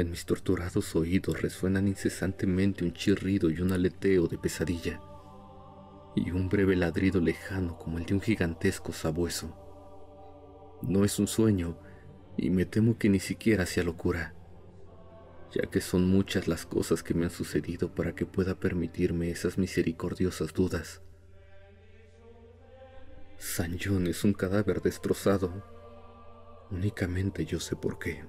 En mis torturados oídos resuenan incesantemente un chirrido y un aleteo de pesadilla, y un breve ladrido lejano como el de un gigantesco sabueso. No es un sueño, y me temo que ni siquiera sea locura, ya que son muchas las cosas que me han sucedido para que pueda permitirme esas misericordiosas dudas. San John es un cadáver destrozado. Únicamente yo sé por qué.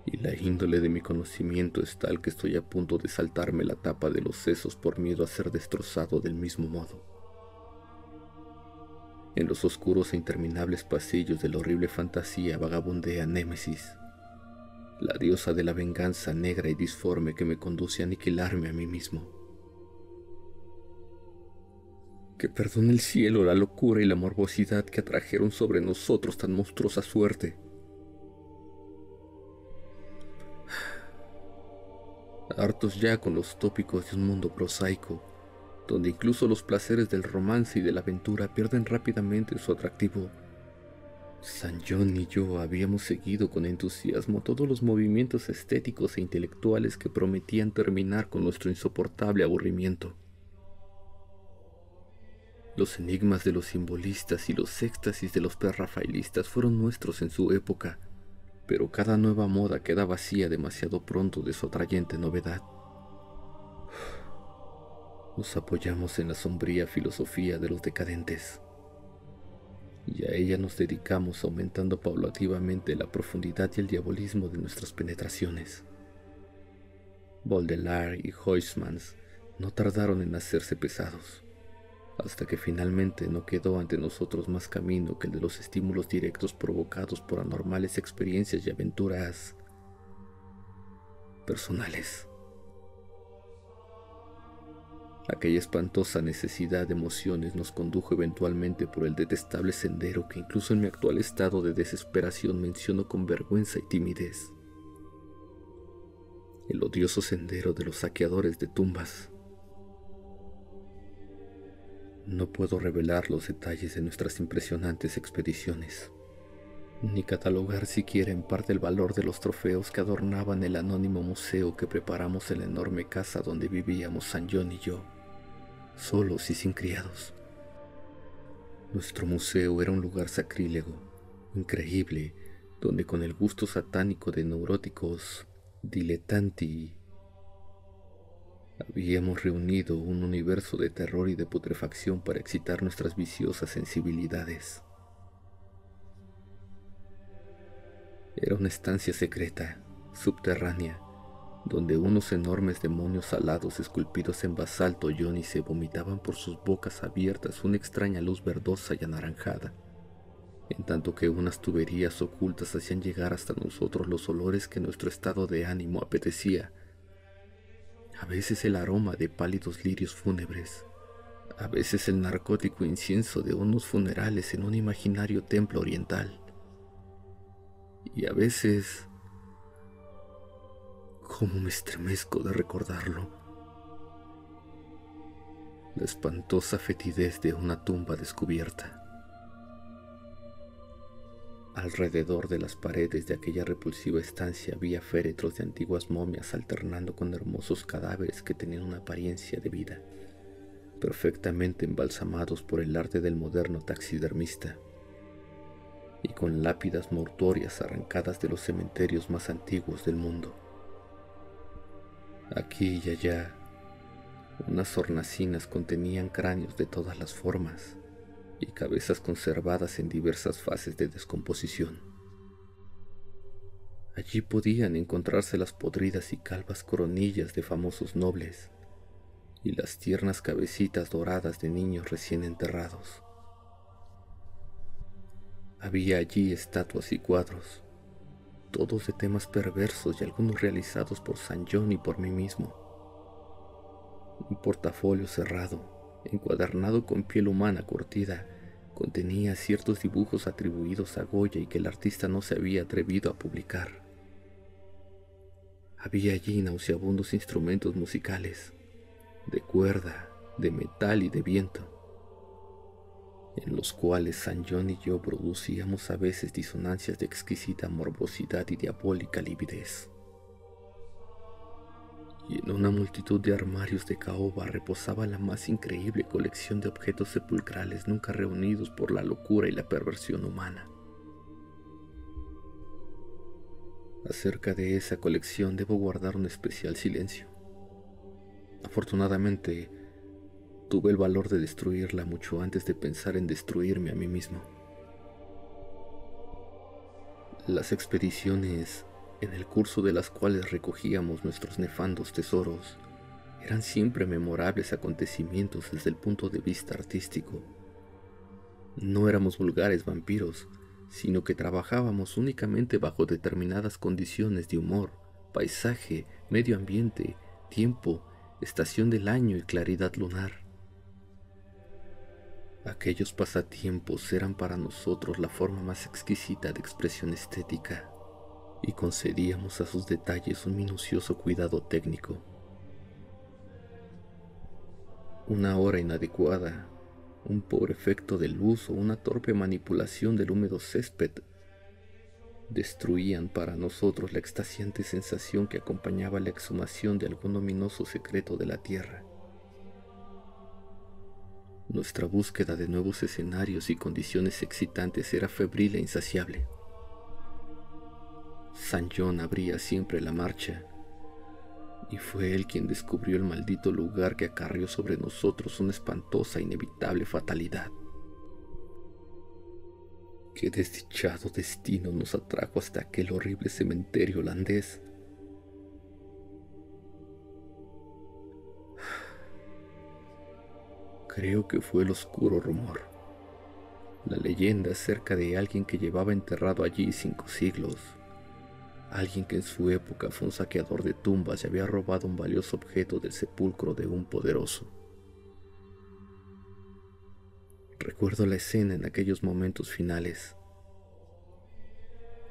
Y la índole de mi conocimiento es tal que estoy a punto de saltarme la tapa de los sesos por miedo a ser destrozado del mismo modo. En los oscuros e interminables pasillos de la horrible fantasía vagabundea Némesis, la diosa de la venganza negra y disforme que me conduce a aniquilarme a mí mismo. Que perdone el cielo la locura y la morbosidad que atrajeron sobre nosotros tan monstruosa suerte. Hartos ya con los tópicos de un mundo prosaico, donde incluso los placeres del romance y de la aventura pierden rápidamente su atractivo, San John y yo habíamos seguido con entusiasmo todos los movimientos estéticos e intelectuales que prometían terminar con nuestro insoportable aburrimiento. Los enigmas de los simbolistas y los éxtasis de los prerrafaelistas fueron nuestros en su época, pero cada nueva moda queda vacía demasiado pronto de su atrayente novedad. Nos apoyamos en la sombría filosofía de los decadentes, y a ella nos dedicamos aumentando paulativamente la profundidad y el diabolismo de nuestras penetraciones. Baudelaire y Huysmans no tardaron en hacerse pesados, hasta que finalmente no quedó ante nosotros más camino que el de los estímulos directos provocados por anormales experiencias y aventuras personales. Aquella espantosa necesidad de emociones nos condujo eventualmente por el detestable sendero que incluso en mi actual estado de desesperación menciono con vergüenza y timidez. El odioso sendero de los saqueadores de tumbas. No puedo revelar los detalles de nuestras impresionantes expediciones, ni catalogar siquiera en parte el valor de los trofeos que adornaban el anónimo museo que preparamos en la enorme casa donde vivíamos San John y yo, solos y sin criados. Nuestro museo era un lugar sacrílego, increíble, donde con el gusto satánico de neuróticos dilettanti habíamos reunido un universo de terror y de putrefacción para excitar nuestras viciosas sensibilidades. Era una estancia secreta, subterránea, donde unos enormes demonios alados esculpidos en basalto y ónice vomitaban por sus bocas abiertas una extraña luz verdosa y anaranjada, en tanto que unas tuberías ocultas hacían llegar hasta nosotros los olores que nuestro estado de ánimo apetecía. A veces el aroma de pálidos lirios fúnebres, a veces el narcótico incienso de unos funerales en un imaginario templo oriental, y a veces, cómo me estremezco de recordarlo, la espantosa fetidez de una tumba descubierta. Alrededor de las paredes de aquella repulsiva estancia había féretros de antiguas momias alternando con hermosos cadáveres que tenían una apariencia de vida, perfectamente embalsamados por el arte del moderno taxidermista, y con lápidas mortuorias arrancadas de los cementerios más antiguos del mundo. Aquí y allá, unas hornacinas contenían cráneos de todas las formas y cabezas conservadas en diversas fases de descomposición. Allí podían encontrarse las podridas y calvas coronillas de famosos nobles y las tiernas cabecitas doradas de niños recién enterrados. Había allí estatuas y cuadros, todos de temas perversos y algunos realizados por San John y por mí mismo. Un portafolio cerrado, encuadernado con piel humana curtida, contenía ciertos dibujos atribuidos a Goya y que el artista no se había atrevido a publicar. Había allí nauseabundos instrumentos musicales, de cuerda, de metal y de viento, en los cuales San John y yo producíamos a veces disonancias de exquisita morbosidad y diabólica lividez. y en una multitud de armarios de caoba reposaba la más increíble colección de objetos sepulcrales nunca reunidos por la locura y la perversión humana. Acerca de esa colección debo guardar un especial silencio. Afortunadamente, tuve el valor de destruirla mucho antes de pensar en destruirme a mí mismo. Las expediciones, en el curso de las cuales recogíamos nuestros nefandos tesoros, eran siempre memorables acontecimientos desde el punto de vista artístico. No éramos vulgares vampiros, sino que trabajábamos únicamente bajo determinadas condiciones de humor, paisaje, medio ambiente, tiempo, estación del año y claridad lunar. Aquellos pasatiempos eran para nosotros la forma más exquisita de expresión estética, y concedíamos a sus detalles un minucioso cuidado técnico. Una hora inadecuada, un pobre efecto de luz o una torpe manipulación del húmedo césped destruían para nosotros la extasiante sensación que acompañaba la exhumación de algún ominoso secreto de la tierra. Nuestra búsqueda de nuevos escenarios y condiciones excitantes era febril e insaciable. San John abría siempre la marcha, y fue él quien descubrió el maldito lugar que acarreó sobre nosotros una espantosa e inevitable fatalidad. Qué desdichado destino nos atrajo hasta aquel horrible cementerio holandés. Creo que fue el oscuro rumor, la leyenda acerca de alguien que llevaba enterrado allí 5 siglos, alguien que en su época fue un saqueador de tumbas y había robado un valioso objeto del sepulcro de un poderoso. Recuerdo la escena en aquellos momentos finales,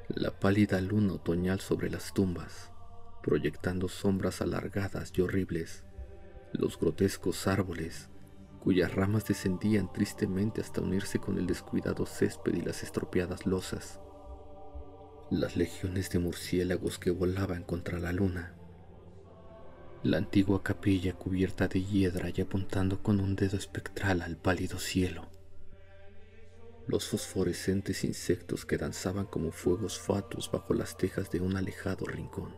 la pálida luna otoñal sobre las tumbas, proyectando sombras alargadas y horribles, los grotescos árboles, cuyas ramas descendían tristemente hasta unirse con el descuidado césped y las estropeadas losas, las legiones de murciélagos que volaban contra la luna, la antigua capilla cubierta de hiedra y apuntando con un dedo espectral al pálido cielo, los fosforescentes insectos que danzaban como fuegos fatuos bajo las tejas de un alejado rincón,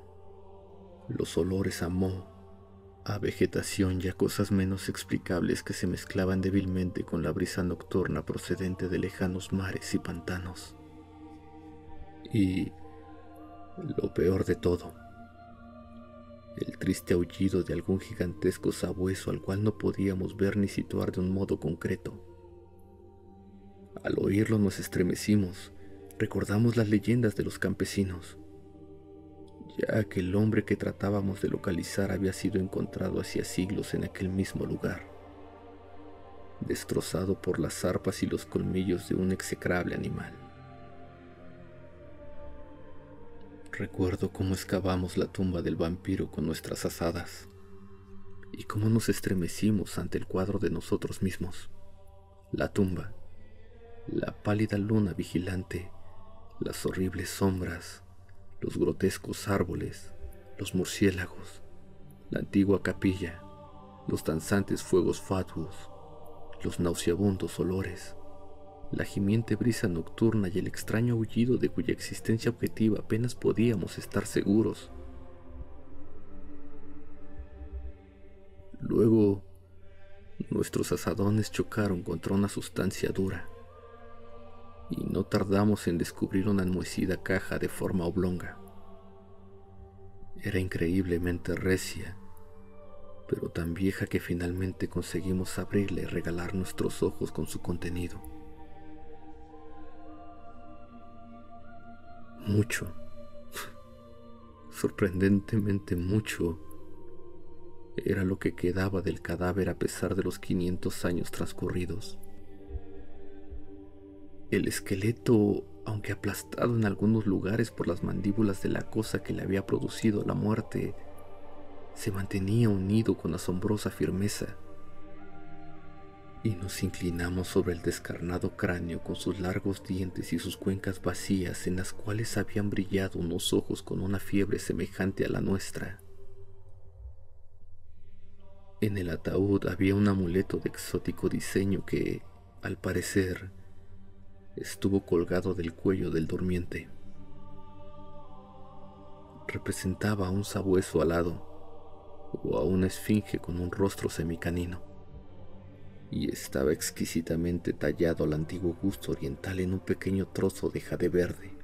los olores a moho, a vegetación y a cosas menos explicables que se mezclaban débilmente con la brisa nocturna procedente de lejanos mares y pantanos. Y lo peor de todo, el triste aullido de algún gigantesco sabueso al cual no podíamos ver ni situar de un modo concreto. Al oírlo nos estremecimos, recordamos las leyendas de los campesinos, ya que el hombre que tratábamos de localizar había sido encontrado hacía siglos en aquel mismo lugar, destrozado por las zarpas y los colmillos de un execrable animal. Recuerdo cómo excavamos la tumba del vampiro con nuestras azadas, y cómo nos estremecimos ante el cuadro de nosotros mismos, la tumba, la pálida luna vigilante, las horribles sombras, los grotescos árboles, los murciélagos, la antigua capilla, los danzantes fuegos fatuos, los nauseabundos olores, la gimiente brisa nocturna y el extraño aullido de cuya existencia objetiva apenas podíamos estar seguros. Luego, nuestros azadones chocaron contra una sustancia dura, y no tardamos en descubrir una enmohecida caja de forma oblonga. Era increíblemente recia, pero tan vieja que finalmente conseguimos abrirla y regalar nuestros ojos con su contenido. Mucho, sorprendentemente mucho, era lo que quedaba del cadáver a pesar de los 500 años transcurridos. El esqueleto, aunque aplastado en algunos lugares por las mandíbulas de la cosa que le había producido la muerte, se mantenía unido con asombrosa firmeza, y nos inclinamos sobre el descarnado cráneo con sus largos dientes y sus cuencas vacías en las cuales habían brillado unos ojos con una fiebre semejante a la nuestra. En el ataúd había un amuleto de exótico diseño que, al parecer, estuvo colgado del cuello del durmiente. Representaba a un sabueso alado o a una esfinge con un rostro semicanino, y estaba exquisitamente tallado al antiguo gusto oriental en un pequeño trozo de jade verde.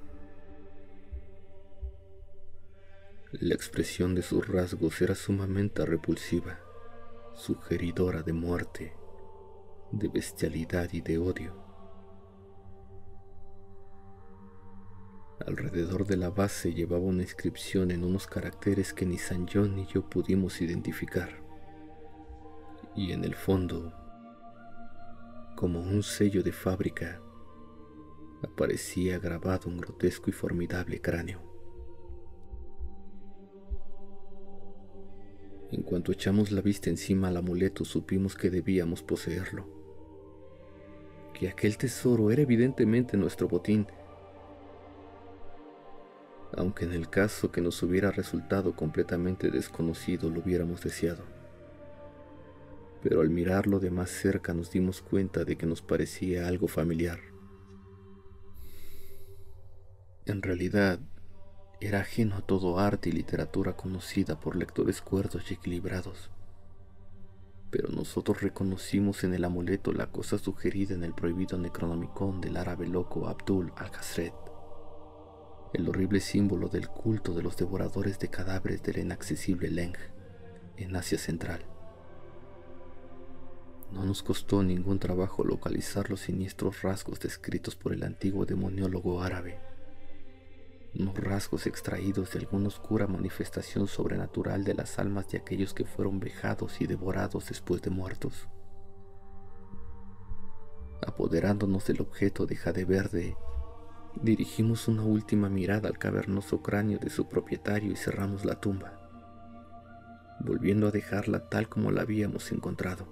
La expresión de sus rasgos era sumamente repulsiva, sugeridora de muerte, de bestialidad y de odio. Alrededor de la base llevaba una inscripción en unos caracteres que ni San John ni yo pudimos identificar, y en el fondo, como un sello de fábrica, aparecía grabado un grotesco y formidable cráneo. En cuanto echamos la vista encima al amuleto, supimos que debíamos poseerlo, que aquel tesoro era evidentemente nuestro botín, aunque en el caso que nos hubiera resultado completamente desconocido lo hubiéramos deseado. Pero al mirarlo de más cerca nos dimos cuenta de que nos parecía algo familiar. En realidad, era ajeno a todo arte y literatura conocida por lectores cuerdos y equilibrados. Pero nosotros reconocimos en el amuleto la cosa sugerida en el prohibido Necronomicon del árabe loco Abdul al-Khazred, el horrible símbolo del culto de los devoradores de cadáveres del inaccesible Leng, en Asia Central. No nos costó ningún trabajo localizar los siniestros rasgos descritos por el antiguo demoniólogo árabe, unos rasgos extraídos de alguna oscura manifestación sobrenatural de las almas de aquellos que fueron vejados y devorados después de muertos. Apoderándonos del objeto de jade verde, dirigimos una última mirada al cavernoso cráneo de su propietario y cerramos la tumba, volviendo a dejarla tal como la habíamos encontrado.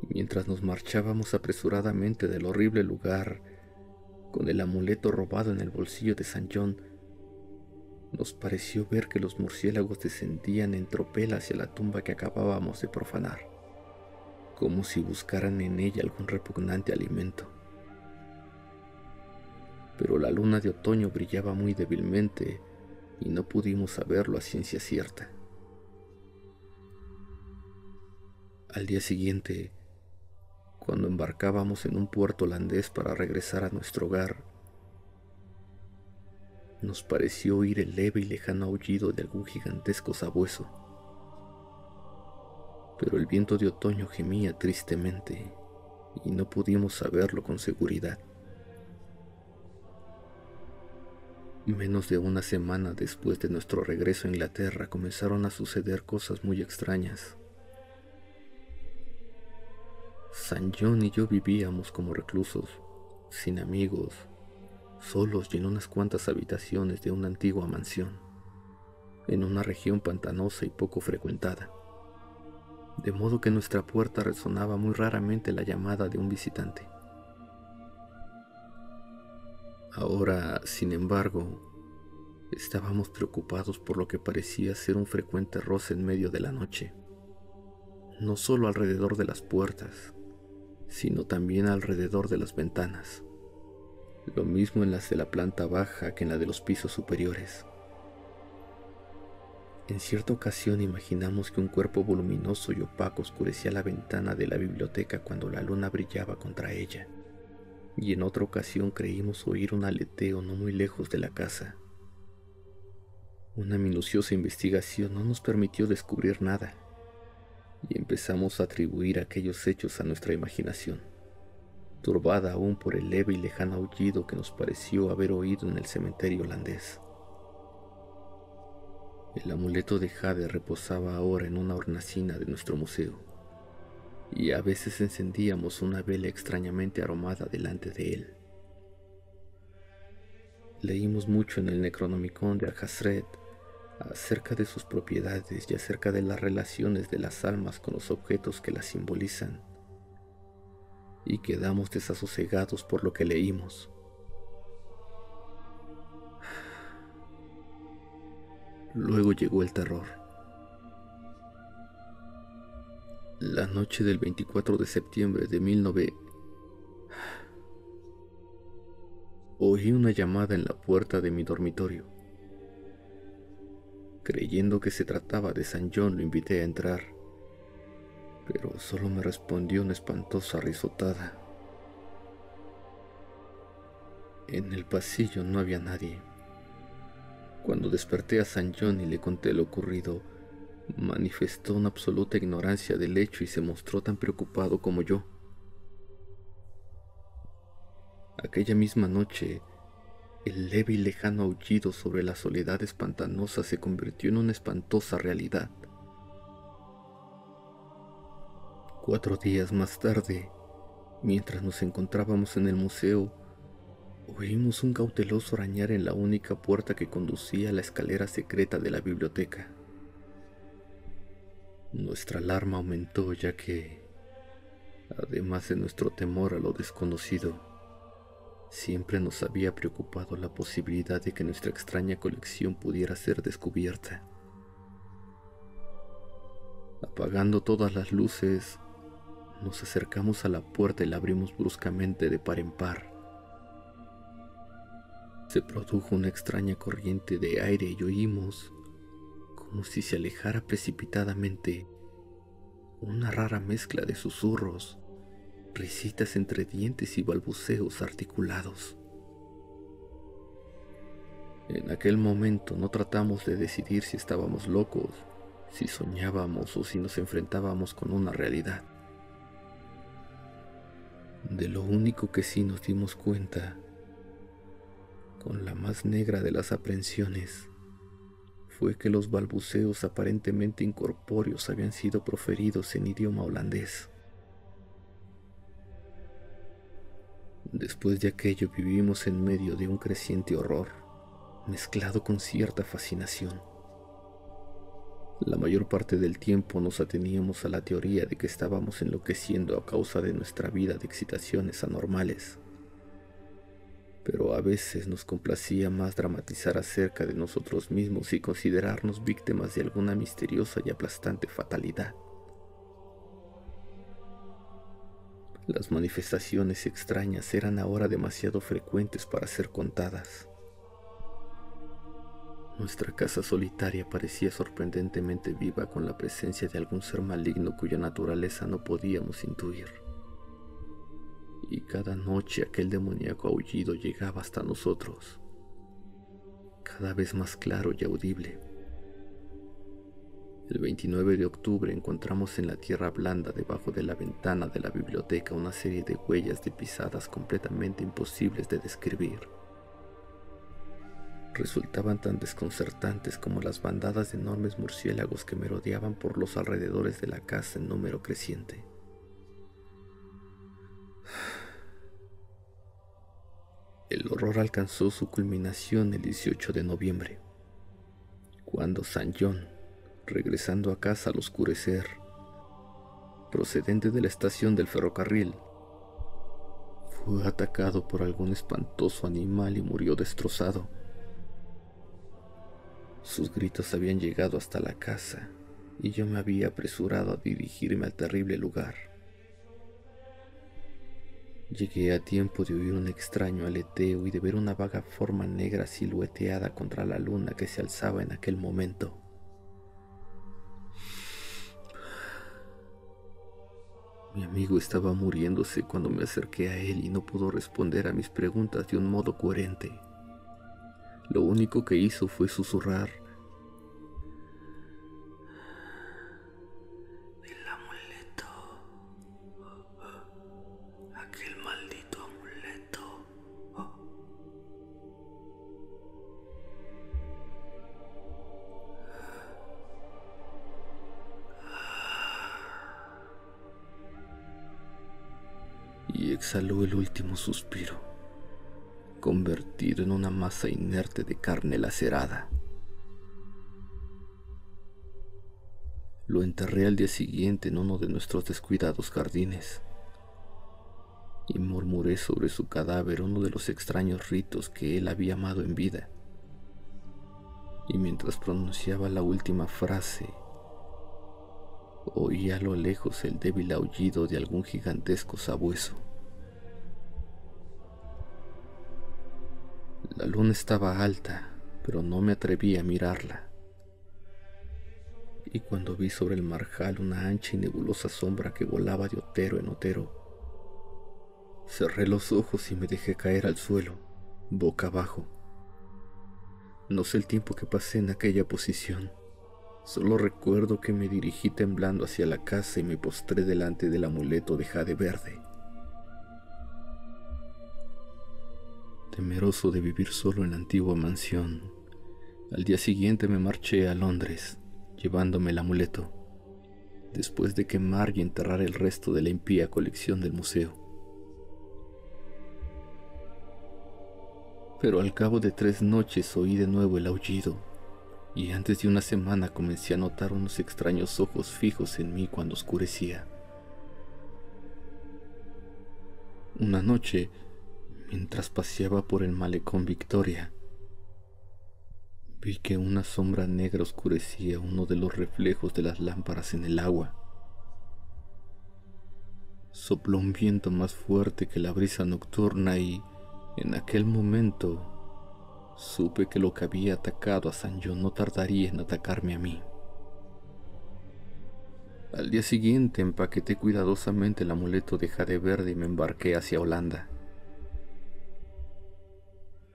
Y mientras nos marchábamos apresuradamente del horrible lugar, con el amuleto robado en el bolsillo de San John, nos pareció ver que los murciélagos descendían en tropel hacia la tumba que acabábamos de profanar, como si buscaran en ella algún repugnante alimento. Pero la luna de otoño brillaba muy débilmente y no pudimos saberlo a ciencia cierta. Al día siguiente, cuando embarcábamos en un puerto holandés para regresar a nuestro hogar, nos pareció oír el leve y lejano aullido de algún gigantesco sabueso. Pero el viento de otoño gemía tristemente y no pudimos saberlo con seguridad. Menos de una semana después de nuestro regreso a Inglaterra comenzaron a suceder cosas muy extrañas. San John y yo vivíamos como reclusos, sin amigos, solos y en unas cuantas habitaciones de una antigua mansión, en una región pantanosa y poco frecuentada, de modo que en nuestra puerta resonaba muy raramente la llamada de un visitante. Ahora, sin embargo, estábamos preocupados por lo que parecía ser un frecuente roce en medio de la noche, no solo alrededor de las puertas, sino también alrededor de las ventanas, lo mismo en las de la planta baja que en la de los pisos superiores. En cierta ocasión imaginamos que un cuerpo voluminoso y opaco oscurecía la ventana de la biblioteca cuando la luna brillaba contra ella, y en otra ocasión creímos oír un aleteo no muy lejos de la casa. Una minuciosa investigación no nos permitió descubrir nada, y empezamos a atribuir aquellos hechos a nuestra imaginación, turbada aún por el leve y lejano aullido que nos pareció haber oído en el cementerio holandés. El amuleto de jade reposaba ahora en una hornacina de nuestro museo, y a veces encendíamos una vela extrañamente aromada delante de él. Leímos mucho en el Necronomicon de Al-Khazred acerca de sus propiedades y acerca de las relaciones de las almas con los objetos que las simbolizan, y quedamos desasosegados por lo que leímos. Luego llegó el terror. La noche del 24 de septiembre de 19... Oí una llamada en la puerta de mi dormitorio. Creyendo que se trataba de San John, lo invité a entrar, pero solo me respondió una espantosa risotada. En el pasillo no había nadie. Cuando desperté a San John y le conté lo ocurrido, manifestó una absoluta ignorancia del hecho y se mostró tan preocupado como yo. Aquella misma noche, el leve y lejano aullido sobre la soledad espantanosa se convirtió en una espantosa realidad. 4 días más tarde, mientras nos encontrábamos en el museo, oímos un cauteloso arañar en la única puerta que conducía a la escalera secreta de la biblioteca. Nuestra alarma aumentó, ya que, además de nuestro temor a lo desconocido, siempre nos había preocupado la posibilidad de que nuestra extraña colección pudiera ser descubierta. Apagando todas las luces, nos acercamos a la puerta y la abrimos bruscamente de par en par. Se produjo una extraña corriente de aire y oímos, como si se alejara precipitadamente, una rara mezcla de susurros, risitas entre dientes y balbuceos articulados. En aquel momento no tratamos de decidir si estábamos locos, si soñábamos o si nos enfrentábamos con una realidad. De lo único que sí nos dimos cuenta, con la más negra de las aprensiones, fue que los balbuceos aparentemente incorpóreos habían sido proferidos en idioma holandés. Después de aquello vivimos en medio de un creciente horror, mezclado con cierta fascinación. La mayor parte del tiempo nos ateníamos a la teoría de que estábamos enloqueciendo a causa de nuestra vida de excitaciones anormales, pero a veces nos complacía más dramatizar acerca de nosotros mismos y considerarnos víctimas de alguna misteriosa y aplastante fatalidad. Las manifestaciones extrañas eran ahora demasiado frecuentes para ser contadas. Nuestra casa solitaria parecía sorprendentemente viva con la presencia de algún ser maligno cuya naturaleza no podíamos intuir. Y cada noche aquel demoníaco aullido llegaba hasta nosotros, cada vez más claro y audible. El 29 de octubre encontramos en la tierra blanda debajo de la ventana de la biblioteca una serie de huellas de pisadas completamente imposibles de describir. Resultaban tan desconcertantes como las bandadas de enormes murciélagos que merodeaban por los alrededores de la casa en número creciente. El horror alcanzó su culminación el 18 de noviembre, cuando San John, regresando a casa al oscurecer, procedente de la estación del ferrocarril, fue atacado por algún espantoso animal y murió destrozado. Sus gritos habían llegado hasta la casa y yo me había apresurado a dirigirme al terrible lugar. Llegué a tiempo de oír un extraño aleteo y de ver una vaga forma negra silueteada contra la luna que se alzaba en aquel momento. Mi amigo estaba muriéndose cuando me acerqué a él y no pudo responder a mis preguntas de un modo coherente. Lo único que hizo fue susurrar: el amuleto, aquel maldito amuleto. Y exhaló el último suspiro, convertido en una masa inerte de carne lacerada. Lo enterré al día siguiente en uno de nuestros descuidados jardines y murmuré sobre su cadáver uno de los extraños ritos que él había amado en vida. Y mientras pronunciaba la última frase, Oí a lo lejos el débil aullido de algún gigantesco sabueso. La luna estaba alta, pero no me atreví a mirarla. Y cuando vi sobre el marjal una ancha y nebulosa sombra que volaba de otero en otero, cerré los ojos y me dejé caer al suelo, boca abajo. No sé el tiempo que pasé en aquella posición. Solo recuerdo que me dirigí temblando hacia la casa y me postré delante del amuleto de jade verde. Temeroso de vivir solo en la antigua mansión, al día siguiente me marché a Londres, llevándome el amuleto, después de quemar y enterrar el resto de la impía colección del museo. Pero al cabo de 3 noches oí de nuevo el aullido, y antes de una semana comencé a notar unos extraños ojos fijos en mí cuando oscurecía. Una noche, mientras paseaba por el malecón Victoria, vi que una sombra negra oscurecía uno de los reflejos de las lámparas en el agua. Sopló un viento más fuerte que la brisa nocturna y, en aquel momento, supe que lo que había atacado a San John no tardaría en atacarme a mí. Al día siguiente empaqueté cuidadosamente el amuleto de jade verde y me embarqué hacia Holanda.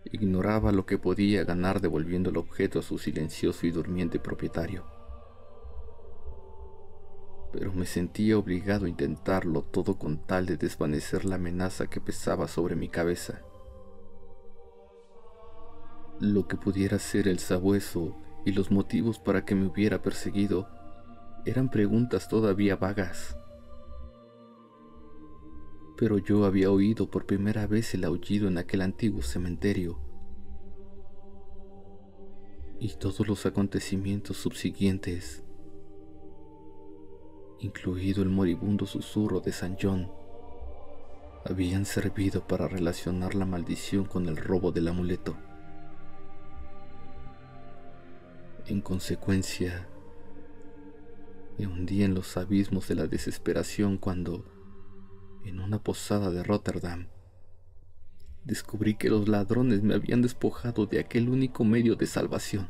Ignoraba lo que podía ganar devolviendo el objeto a su silencioso y durmiente propietario. Pero me sentía obligado a intentarlo todo con tal de desvanecer la amenaza que pesaba sobre mi cabeza. Lo que pudiera ser el sabueso y los motivos para que me hubiera perseguido eran preguntas todavía vagas. Pero yo había oído por primera vez el aullido en aquel antiguo cementerio, y todos los acontecimientos subsiguientes, incluido el moribundo susurro de San John, habían servido para relacionar la maldición con el robo del amuleto. En consecuencia, me hundí en los abismos de la desesperación cuando, en una posada de Rotterdam, descubrí que los ladrones me habían despojado de aquel único medio de salvación.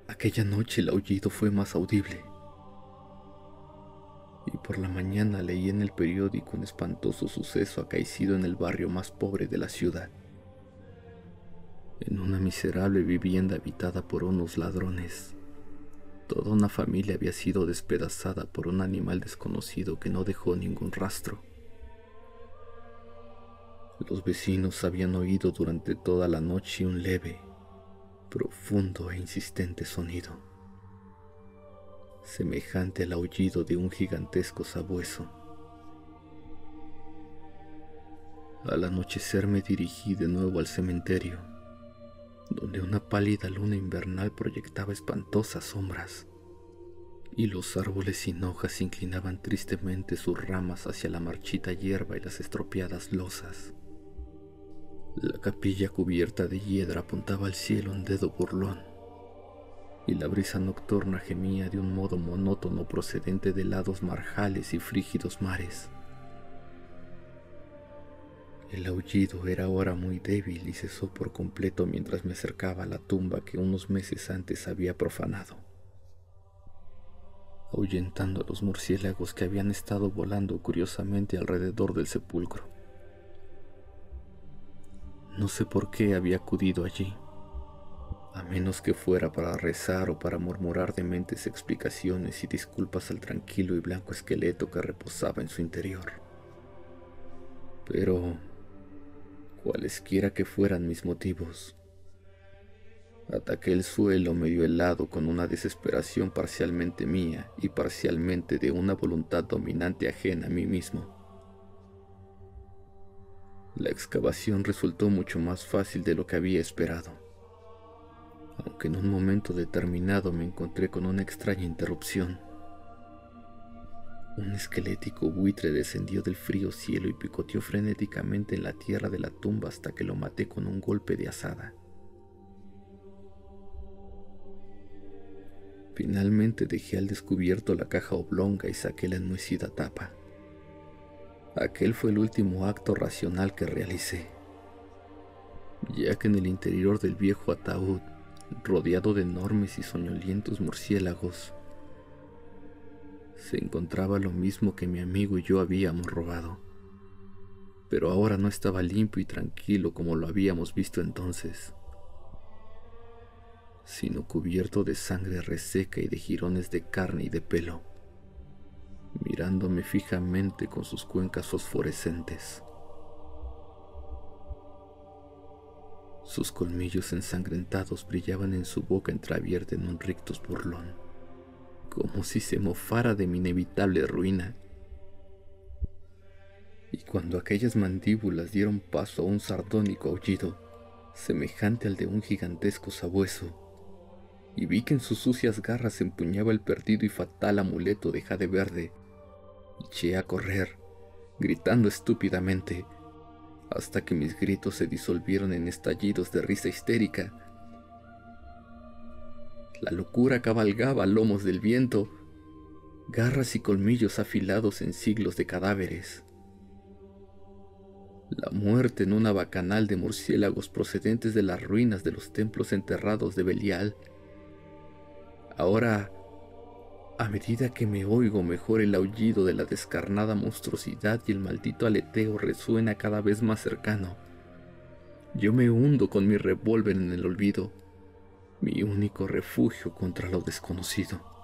Aquella noche el aullido fue más audible, y por la mañana leí en el periódico un espantoso suceso acaecido en el barrio más pobre de la ciudad. En una miserable vivienda habitada por unos ladrones, toda una familia había sido despedazada por un animal desconocido que no dejó ningún rastro. Los vecinos habían oído durante toda la noche un leve, profundo e insistente sonido, semejante al aullido de un gigantesco sabueso. Al anochecer me dirigí de nuevo al cementerio, donde una pálida luna invernal proyectaba espantosas sombras, y los árboles sin hojas inclinaban tristemente sus ramas hacia la marchita hierba y las estropeadas lozas. La capilla cubierta de hiedra apuntaba al cielo un dedo burlón, y la brisa nocturna gemía de un modo monótono procedente de helados marjales y frígidos mares. El aullido era ahora muy débil y cesó por completo mientras me acercaba a la tumba que unos meses antes había profanado, ahuyentando a los murciélagos que habían estado volando curiosamente alrededor del sepulcro. No sé por qué había acudido allí, a menos que fuera para rezar o para murmurar dementes explicaciones y disculpas al tranquilo y blanco esqueleto que reposaba en su interior. Pero, cualesquiera que fueran mis motivos, ataqué el suelo medio helado con una desesperación parcialmente mía y parcialmente de una voluntad dominante ajena a mí mismo. La excavación resultó mucho más fácil de lo que había esperado, aunque en un momento determinado me encontré con una extraña interrupción. Un esquelético buitre descendió del frío cielo y picoteó frenéticamente en la tierra de la tumba hasta que lo maté con un golpe de azada. Finalmente dejé al descubierto la caja oblonga y saqué la enmohecida tapa. Aquel fue el último acto racional que realicé, ya que en el interior del viejo ataúd, rodeado de enormes y soñolientos murciélagos, se encontraba lo mismo que mi amigo y yo habíamos robado, pero ahora no estaba limpio y tranquilo como lo habíamos visto entonces, sino cubierto de sangre reseca y de jirones de carne y de pelo, mirándome fijamente con sus cuencas fosforescentes. Sus colmillos ensangrentados brillaban en su boca entreabierta en un rictus burlón, como si se mofara de mi inevitable ruina. Y cuando aquellas mandíbulas dieron paso a un sardónico aullido, semejante al de un gigantesco sabueso, y vi que en sus sucias garras empuñaba el perdido y fatal amuleto de jade verde, eché a correr, gritando estúpidamente, hasta que mis gritos se disolvieron en estallidos de risa histérica. La locura cabalgaba a lomos del viento, garras y colmillos afilados en siglos de cadáveres. La muerte en una bacanal de murciélagos procedentes de las ruinas de los templos enterrados de Belial. Ahora, a medida que me oigo mejor, el aullido de la descarnada monstruosidad y el maldito aleteo resuena cada vez más cercano. Yo me hundo con mi revólver en el olvido, mi único refugio contra lo desconocido.